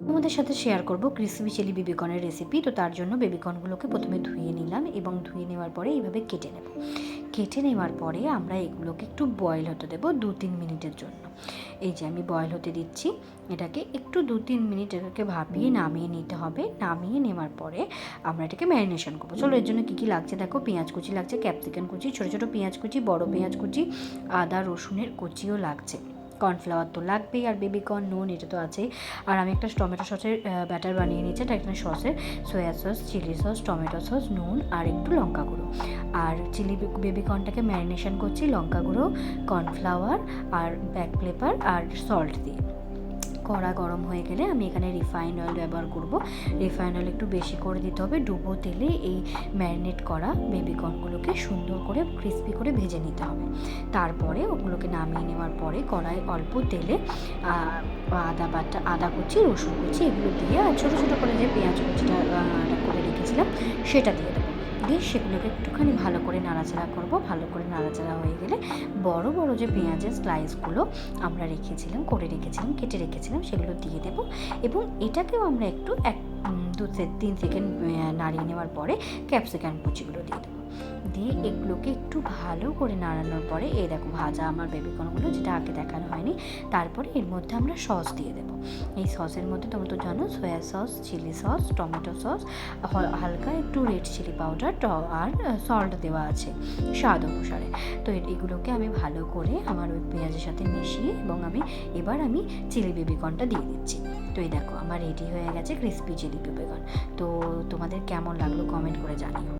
তোমাদের সাথে শেয়ার করব ক্রিসপি চিলি বেবিকর্নের রেসিপি। তো তার জন্য বেবিকর্নগুলোকে প্রথমে ধুয়ে নিলাম এবং ধুয়ে নেওয়ার পরে এইভাবে কেটে নেব। কেটে নেওয়ার পরে আমরা এগুলোকে একটু বয়েল হতে দেবো 2-3 মিনিটের জন্য। এই যে আমি বয়েল হতে দিচ্ছি এটাকে, একটু 2-3 মিনিট এটাকে ভাপিয়ে নামিয়ে নিতে হবে। নামিয়ে নেওয়ার পরে আমরা এটাকে ম্যারিনেশন করবো। চলো এর জন্য কী কী লাগছে দেখো। পেঁয়াজ কুচি লাগছে, ক্যাপসিকাম কুচি, ছোটো ছোটো পেঁয়াজ কুচি, বড় পেঁয়াজ কুচি, আদা রসুনের কুচিও লাগছে, কর্নফ্লাওয়ার তো লাগবেই, আর বেবিকর্ন, নুন এটা তো আছেই। আর আমি একটা টমেটো সসের ব্যাটার বানিয়ে নিয়েছি। এটা একটা সসের soya sauce, chilli sauce, tomato sauce, নুন আর একটু লঙ্কা গুঁড়ো। আর চিলি বেবিকর্নটাকে ম্যারিনেশন করছি লঙ্কা গুঁড়ো, কর্নফ্লাওয়ার আর ব্ল্যাক পেপার আর সল্ট দিয়ে। কড়া গরম হয়ে গেলে আমি এখানে রিফাইন্ড অয়েল ব্যবহার করব। রিফাইন্ড অয়েল একটু বেশি করে দিতে হবে। ডুবো তেলে এই ম্যারিনেট করা বেবিকর্নগুলোকে সুন্দর করে ক্রিস্পি করে ভেজে নিতে হবে। তারপরে ওগুলোকে নামিয়ে নেওয়ার পরে কড়াই অল্প তেলে আদা কুচি, রসুন কুচি এগুলো দিয়ে আর ছোটো ছোটো করে যে পেঁয়াজ কুচিটা করে রেখেছিলাম সেটা দিয়ে দেবো। দিয়ে সেগুলোকে একটুখানি ভালো করে নাড়াচাড়া করব। ভালো করে নাড়াচাড়া হয়ে গেলে বড় বড় যে পেঁয়াজের স্লাইসগুলো আমরা কেটে রেখেছিলাম সেগুলো দিয়ে দেব। এবং এটাকেও আমরা একটু 2-3 সেকেন্ড নাড়িয়ে নেওয়ার পরে ক্যাপসিকাম কুচিগুলো দিয়ে দেবো। দিয়ে এগুলোকে একটু ভালো করে নাড়ানোর পরে এই দেখো ভাজা আমার বেবিকর্নগুলো, যেটা আগে দেখানো হয়নি। তারপরে এর মধ্যে আমরা সস দিয়ে দেবো। এই সসের মধ্যে তোমরা তো জানো soya sauce, chilli sauce, tomato sauce, হালকা একটু রেড চিলি পাউডার আর সল্ট দেওয়া আছে স্বাদ অনুসারে। তো এগুলোকে আমি ভালো করে আমার ওই পেঁয়াজের সাথে মিশিয়ে এবং এবার আমি চিলি বেবিকর্নটা দিয়ে দিচ্ছি। তো এই দেখো আমার রেডি হয়ে গেছে ক্রিসপি চিলি বেবিকর্ন। তো তোমাদের কেমন লাগলো কমেন্ট করে জানিও।